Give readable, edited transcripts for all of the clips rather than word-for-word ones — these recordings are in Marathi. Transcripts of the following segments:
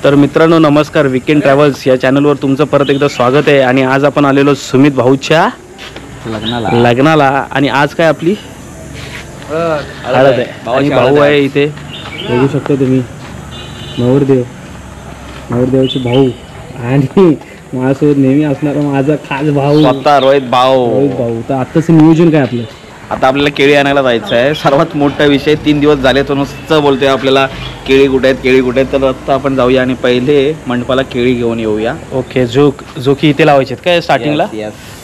तर मित्रांनो नमस्कार, वीकेंड ट्रॅव्हल्स या चॅनलवर तुमचं परत एकदा स्वागत आहे. आणि आज आपण आलेलो सुमित भाऊच्या लग्नाला. आणि आज काय आपली हळद आहे आणि भाऊ आहे इथे, बघू शकता तुम्ही. नवरदेवाचे भाऊ आणि माझ्यासोबत नेहमी असणारा माझा खास भाऊ स्वतः रोहित भाऊ. तर आत्ताचं नियोजन काय आपलं? आता आपल्याला केळी आणायला जायचं आहे. सर्वात मोठा विषय, 3 दिवस झाले तो नुसतं बोलतोय आपल्याला केळी कुठे आहेत. तर आता आपण जाऊया आणि पहिले मंडपाला केळी घेऊन येऊया. ओके. जो की इथे लावायचे काय स्टार्टिंगला?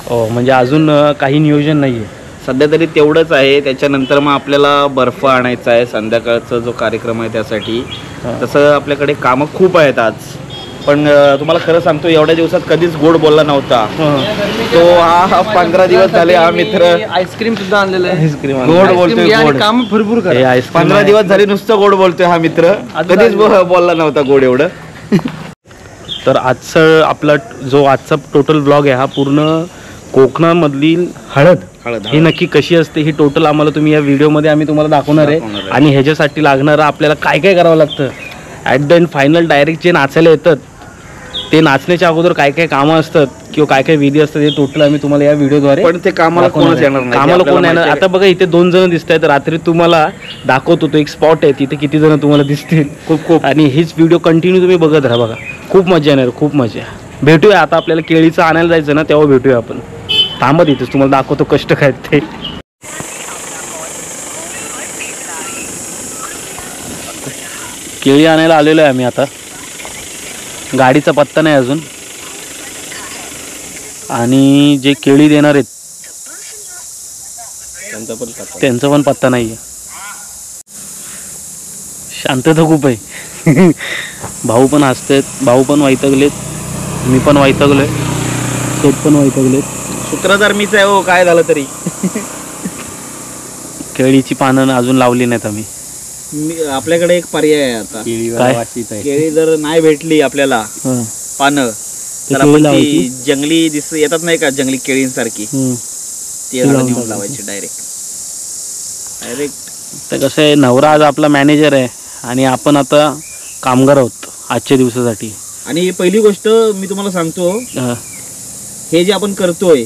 हो, म्हणजे अजून काही नियोजन नाही आहे सध्या तरी, तेवढंच आहे. त्याच्यानंतर मग आपल्याला बर्फ आणायचा आहे संध्याकाळचा जो कार्यक्रम आहे त्यासाठी. तसं आपल्याकडे कामं खूप आहेत आज. पण तुम्हाला खरं सांगतो, एवढ्या दिवसात कधीच गोड बोलला नव्हता तो. हा 15 दिवस झाले हा मित्र आईस्क्रीम सुद्धा आणलेलं आहे. गोड बोलतोय, गोड काम भरपूर करा. 15 दिवस झाले नुसतं गोड बोलतोय हा मित्र. कधीच बोलला नव्हता गोड एवढं. तर आजचा टोटल ब्लॉग आहे हा पूर्ण कोकणामधील हळद ही नक्की कशी असते ही टोटल आम्हाला तुम्ही या व्हिडिओमध्ये आम्ही तुम्हाला दाखवणार आहे. आणि ह्याच्यासाठी लागणारं आपल्याला काय काय करावं लागतं. At the end final direct जे नाचायला येतात ते नाचण्याच्या अगोदर काय काय कामं असतात किंवा काय काय विधी असतात हे टोटल आम्ही तुम्हाला या व्हिडिओद्वारे. पण ते कामाला कोणच येणार नाही. कामाला कोण येणार? आता बघा इथे 2 जण दिसत आहेत. रात्री तुम्हाला दाखवतो तो एक स्पॉट आहे, तिथे किती जण तुम्हाला दिसतील. खूप. आणि हीच व्हिडिओ कंटिन्यू तुम्ही बघत राहा. बघा खूप मजा येणार, खूप मजा. भेटूया आता, आपल्याला केळीचं आणायला जायचं ना, तेव्हा भेटूया आपण. थांबत इथेच, तुम्हाला दाखवतो कष्ट काय ते. केळी आणायला आलेलो आहे आम्ही आता. गाडीचा पत्ता नाही अजून. आणि जे केळी देणार आहेत त्यांचा पण पत्ता नाही आहे. शांतता खूप आहे. भाऊ पण हसतात, भाऊ पण वैतागलेत, मी पण वैतागलोय, शेत पण वैतागलेत. सूत्रधार मीच आहे हो, काय झालं तरी. केळीची पानं अजून लावली नाहीत आम्ही. आपल्याकडे एक पर्याय आहे आता. केळी जर नाही भेटली आपल्याला पानं, तर आपण ती जंगली येतात नाही का, जंगली केळींसारखी, ती नेऊन लावायची डायरेक्ट. तर कसं आहे, नवरा आज आपला मॅनेजर आहे आणि आपण आता कामगार आहोत आजच्या दिवसासाठी. आणि पहिली गोष्ट मी तुम्हाला सांगतो, हे जे आपण करतोय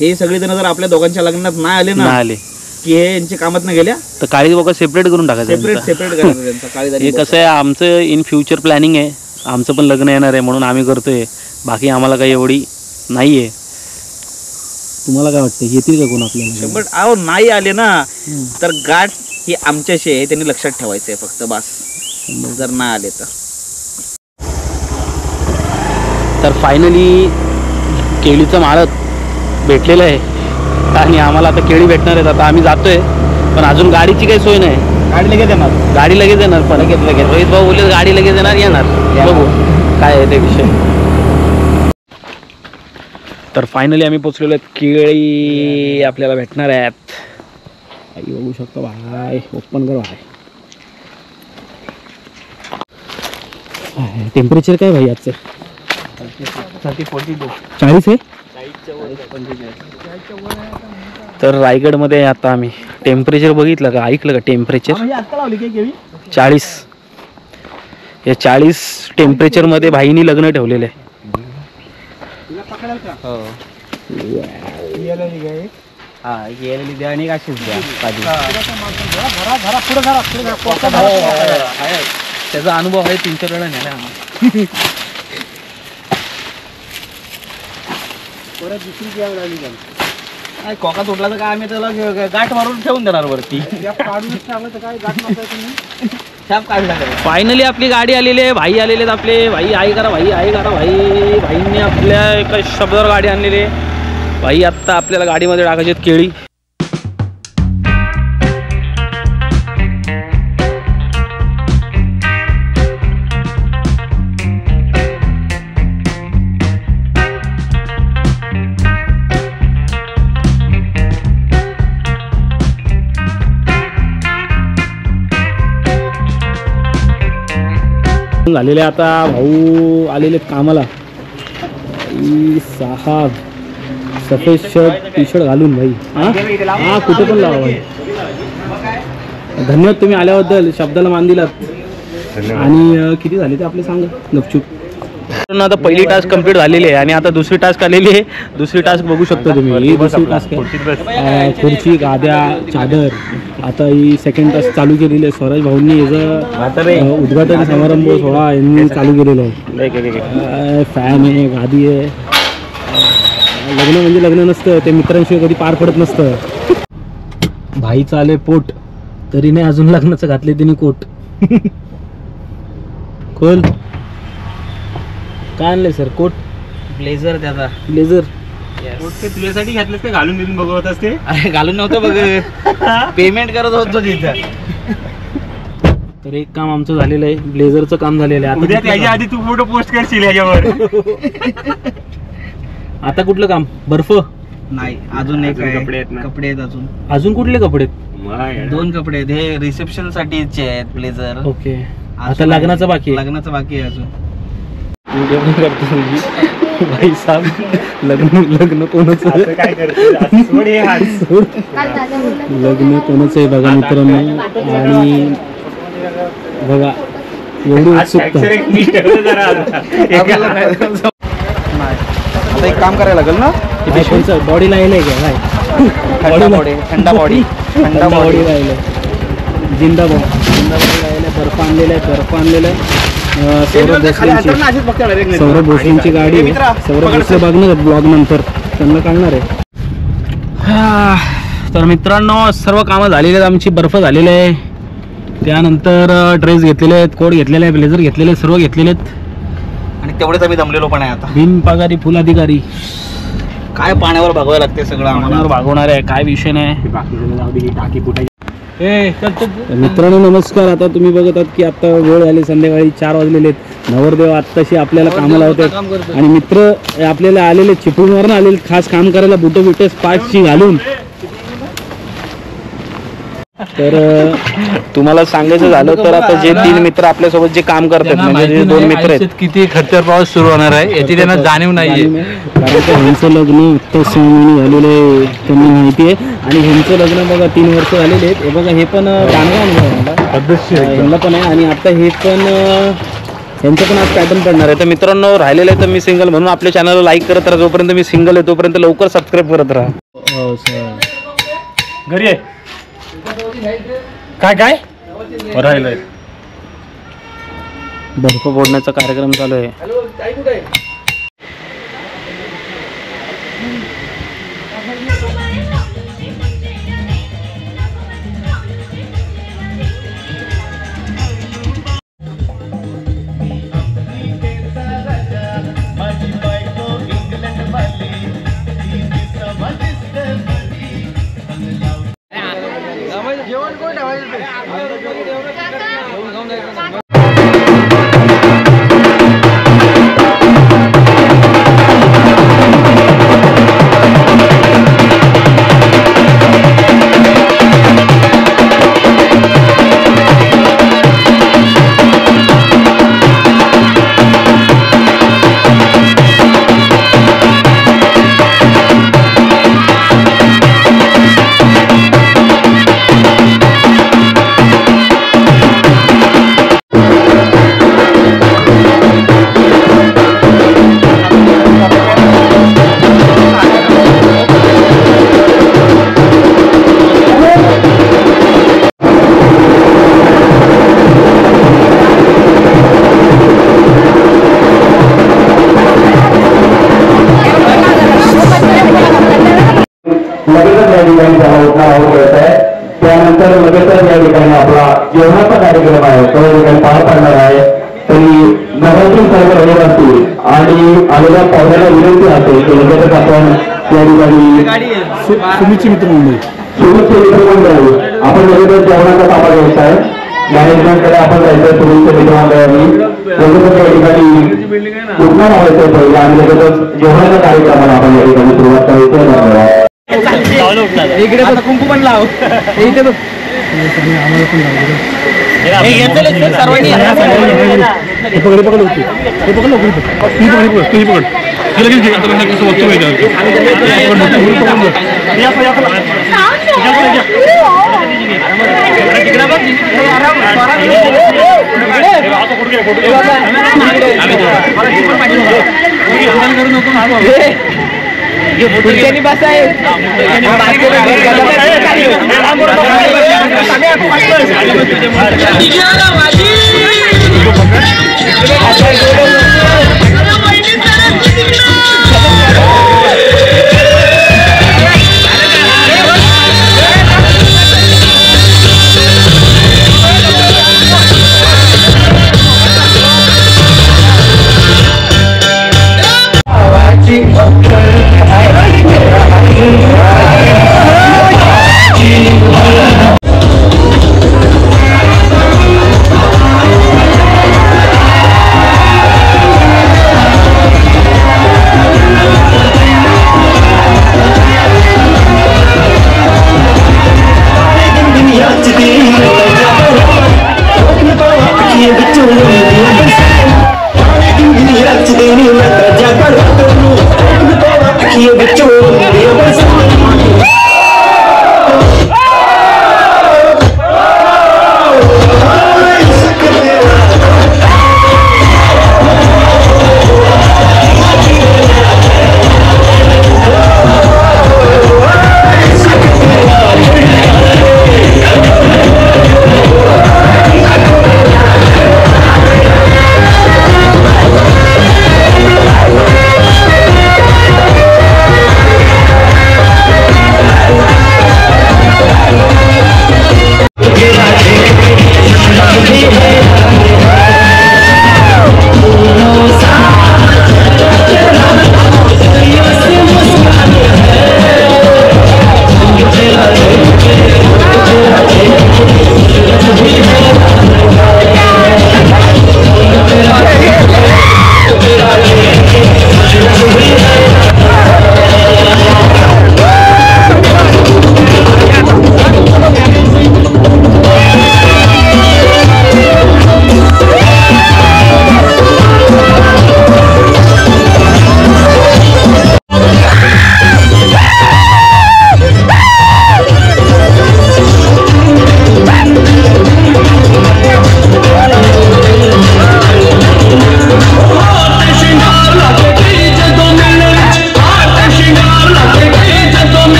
हे सगळे जण जर आपल्या दोघांच्या लग्नात नाही आले की हे यांच्या कामात न गेल्या तर काळी बघा सेपरेट करून टाकायचं. सेपरेट करायचं. हे कसं आहे, आमचं इन फ्युचर प्लॅनिंग आहे. आमचं पण लग्न येणार आहे म्हणून आम्ही करतोय. बाकी आम्हाला काही एवढी नाही आहे. तुम्हाला काय वाटतं, येतील का कोण आपल्याला? अहो नाही आले ना तर गाठ ही आमच्याशी आहे, त्यांनी लक्षात ठेवायचं आहे फक्त, बस. जर नाही आले तर फायनली केळीचं माळत भेटलेलं आहे आणि आम्हाला आता केळी भेटणार आहेत. आता आम्ही जातोय, पण अजून गाडीची काही सोय नाही. गाडी लगेच येणार पण रोहित भाऊ बोलले गाडी लगेच येणार. बघू काय आहे ते विषय. तर फायनली आम्ही पोचलेलो आहेत. केळी आपल्याला भेटणार आहेत. आई बघू शकतो भाई, ओपन कर भाई. टेम्परेचर काय भाई आजचं? 40 आहे. तर रायगडमध्ये आता आम्ही टेम्परेचर बघितलं का, ऐकलं का टेम्परेचर? 40. या 40 टेम्परेचरमध्ये भाईनी लग्न ठेवलेलं आहे. त्याचा अनुभव आहे, 3-4 वेळा नेला आम्हाला. कोका तुटला तर काय आम्ही त्याला गाठ मारून ठेवून देणार वरती. फायनली आपली गाडी आलेली आहे. भाई आलेले आहेत आपले. भाई आई करा, भाई आई करा. भाईंनी आपल्या एका शब्दावर गाडी आणलेली आहे. भाई आत्ता आपल्याला गाडीमध्ये टाकायची आहेत केळी. झालेले आता भाऊ आलेले कामाला. साहेब सफेद शर्ट टी शर्ट घालून भाई. हा कुठे पण लावा भाई. धन्यवाद तुम्ही आल्याबद्दल, शब्दाला मान दिलात. आणि किती झाले ते आपले सांगा गपचूप. आता पहिली टास्क कंप्लीट झालेली आहे आणि आता दुसरी टास्क आलेली आहे. दुसरी टास्क बघू शकता तुम्ही. ही दुसरी टास्क आहे. खुर्ची, गाद्या, चादर. आता ही सेकंड टास्क चालू केलेली आहे. स्वराज भाऊंनी याचं उद्घाटन समारंभ सोहळा यांनी चालू केलेला आहे. फॅन आहे, गादी आहे. लग्न म्हणजे लग्न नसतं, ते मित्रांशिवाय कधी पार पडत नसतं. भाईचं आले पोट तरी नाही अजून लग्नाचं घातले तिने कोट. खोल काय आणलंय सर? कोट, ब्लेझर त्याचा. ब्लेझर तुझ्यासाठी घातलं ते घालून दिलून बघत असते. अरे घालून नव्हतं बघ, पेमेंट करत होतो तिथं. तर एक काम आमचं झालेलं आहे, ब्लेझरचं काम झालेलं आहे. उद्या त्याच्या आधी तू फोटो पोस्ट करशील याच्यावर. आता कुठलं काम? बर्फ नाही, अजून एक आहे. कपडे आहेत ना. कपडे आहेत अजून. अजून कुठले कपडे आहेत? 2 कपडे आहेत. हे रिसेप्शन साठीचे आहेत ब्लेझर. ओके. आता लग्नाचं बाकी आहे. लग्नाचं बाकी आहे अजून. व्हिडिओ पण करतो तुझी. भाई साहेब लग्न कोणाचं? काय करते लग्न कोणाचं आहे बघा मित्रांनो. आणि बघा एवढी उत्सुकता. आता एक काम करायला लागेल ना. बॉडीला यायलंय का? थंडा बॉडी, थंडा बॉडी, थंडा बॉडी. राहिलं जिंदा बॉडी राहिलं. बर्फ आणलेला आहे, बर्फ आणलेला आहे. सौरभ भोसलेंची गाडी आहे. सौरभ भोसले बघणार ब्लॉग नंतर त्यांना कळणार आहे. तर मित्रांनो सर्व कामं झालेली आहेत आमची. बर्फ झालेले आहे, त्यानंतर ड्रेस घेतलेले आहेत, कोट घेतलेले आहे, ब्लेझर घेतलेले आहेत, सर्व घेतलेले आहेत. आणि तेवढेच आम्ही दमलेलो पण आहे आता. बिनपगारी फुल अधिकारी. काय पाण्यावर भागवावं लागते सगळं आम्हाला. भागवणार आहे, काय विषय नाही. मित्रांनो नमस्कार. आता तुम्ही बघत आहात की आता वेळ झाली, संध्याकाळी 4 वाजलेले आहेत. नवरदेव आत्ताशी आपल्याला कामाला होते आणि मित्र आपल्याला आलेले चिपळूणवरून आलेले खास काम करायला. बुटं बिटं स्पार्क्सची घालून. तर तुम्हाला सांगायचं झालं तर आता जे 3 मित्र आपल्यासोबत जे काम करतात म्हणजे जे 2 मित्र आहेत, किती खर्चावर पाऊस सुरू होणार आहे याची त्यांना जाणीव नाहीये. कारण की ह्यांचं लग्न आता 6 महिने झालेलं आहे, त्यांना माहिती आहे. आणि ह्यांचं लग्न बघा 3 वर्ष झालेले आहेत. हे बघा हे पण ह्यांना पण आहे. आणि आता हे पण यांचं पण आज पॅटर्न पडणार आहे. तर मित्रांनो राहिलेलं आहे तर मी सिंगल म्हणून आपल्या चॅनलला लाईक करत राहा. जोपर्यंत मी सिंगल आहे तोपर्यंत लवकर सबस्क्राईब करत राहा. घरी आहे काय काय राहिलंय. बर्फ फोडण्याचा कार्यक्रम चालू आहे. त्यानंतर लगेचच या ठिकाणी आपला जेवणाचा कार्यक्रम आहे तो ठिकाणी पार पडणार आहे. तरी नगरातील सर्व रहित असतील आणि आलेल्या पाहुण्याला विनंती असेल की लगेचच आपण त्या ठिकाणी सुमितची मित्रमंडळी आपण लगेचच जेवणाचा ताबा घ्यायचा आहे. मॅनेजमेंटकडे आपण जायचं. सुमितच्या मित्रमंडळांनी लगेचच या ठिकाणी उठणार व्हायचं पहिलं आणि लगेचच जेवणाच्या कार्यक्रमाला आपण या ठिकाणी सुरुवात करायचं. इकडे कुंकू पण लाव. इथे बघ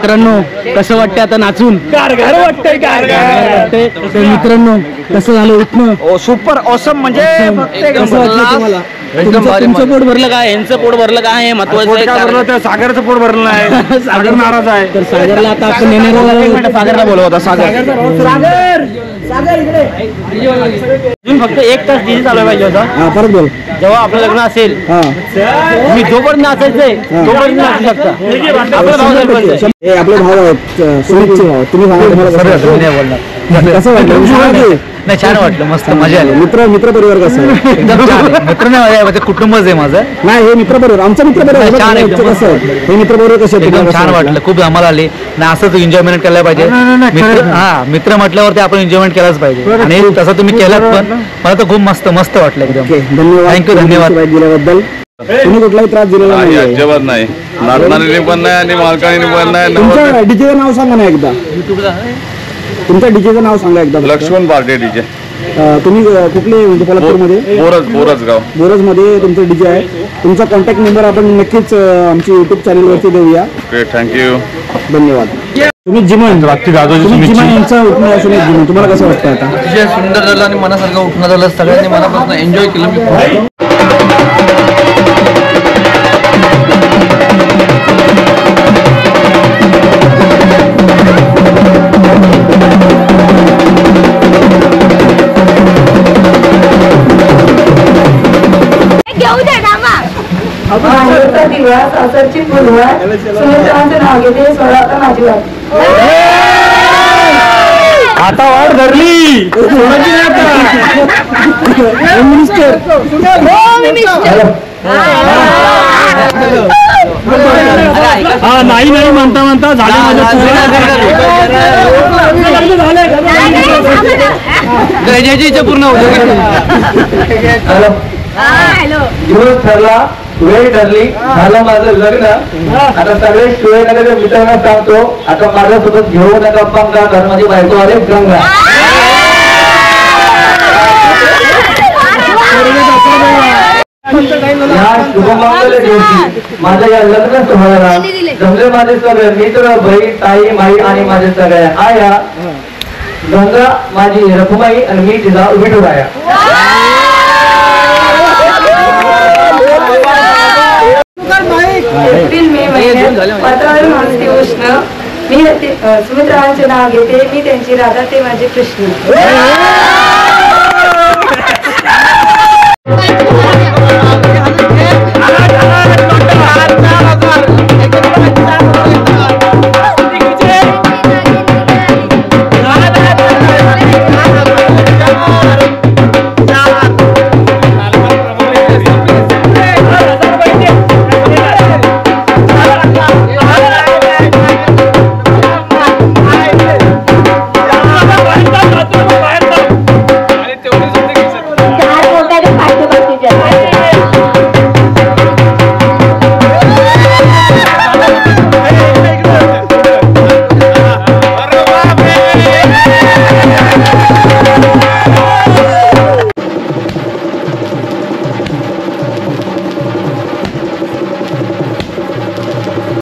मित्रांनो कसं वाटतंय आता नाचून? गारगार वाटतंय, गारगार वाटतंय. तर मित्रांनो कसं झालं उठणं? सुपर ऑसम म्हणजे कसं वाटलं तुम्हाला? तुमचं पोट भरलं काय? यांचं पोट भरलं काय हे महत्वाचं आहे. सागरचं पोट भरलं आहे. सागर नाराज आहे. तर सागरला आता आपण नेणार सागरला बोलवता. सागर अजून फक्त 1 तास डीजे चालू पाहिजे होता. परत बोल. जेव्हा आपलं लग्न असेल मी जोपर्यंत नाचायचंय तोपर्यंत नाचू शकता. आपलं भाव सरपंच आहे. हे आपले भाव आहेत, सुमितचे भाव. तुम्ही सांगा तुम्हाला कसं वाटलं? नाही छान वाटलं, मस्त मजा आली. मित्र परिवार कसं आहे? एकदम छान. मित्र नाही कुटुंबच आहे माझं. नाही हे मित्र परिवार, आमचा मित्र परिवार छान आहे. कसं आहे? हे मित्र परिवार कसं एकदम छान वाटलं, खूप धमाल आली. आणि असंच एन्जॉयमेंट केलं पाहिजे. मित्र म्हटल्यावरती आपण एन्जॉयमेंट केलाच पाहिजे आणि तसं तुम्ही केलात पण. मला तर खूप मस्त वाटलं एकदम. धन्यवाद. थँक्यू, धन्यवाद दिल्याबद्दल. तुम्ही कुठलाही त्रास दिलेला नाही? अजिबात नाही. नाचणारीने पण नाही आणि मालकाने पण नाही. तुमचं डीजेचं नाव सांगा ना एकदा. तुमच्या डीजेचं नाव सांगा एकदा. Laxman party DJ. तुम्ही कुठले म्हणजे कोल्हापूरमध्ये? बोरज मध्ये तुमचं डीजे आहे. तुमचा कॉन्टॅक्ट नंबर आपण नक्कीच आमची युट्यूब चॅनलवरती देऊया. थँक्यू, धन्यवाद. तुम्ही जिमन यांचं उठणं असून जिमन तुम्हाला कसं वाटतं? आता अतिशय सुंदर झालं आणि मनासारखं उठणं झालं. सगळ्यांनी मनापासून एन्जॉय केलं. मी मांडवचा दिवा सासरची फुलवात सुमित्रांचं नाव घेते सोळा आता माझी वाट आता वाट धरली हा नाही नाही म्हणता म्हणता पूर्ण दिवस ठरला वेळ ठरली झालं माझं लग्न आता सगळे शिवाय मित्रांना सांगतो आता माझ्यासोबत घेऊन नका पंगा घर माझी बायको आले गंगा या शुभमंगल दिवशी माझ्या या लग्न सोहळ्याला जमले माझे सगळे मित्र बहीण ताई माई आणि माझे सगळे आया गंगा माझी रखुमाई आणि मी तिचा विठुराया एप्रिल मे महिन्यात वातावरण असते उष्ण मी सुमित्रांचे नाव घेते मी त्यांची राधा ते माझे कृष्ण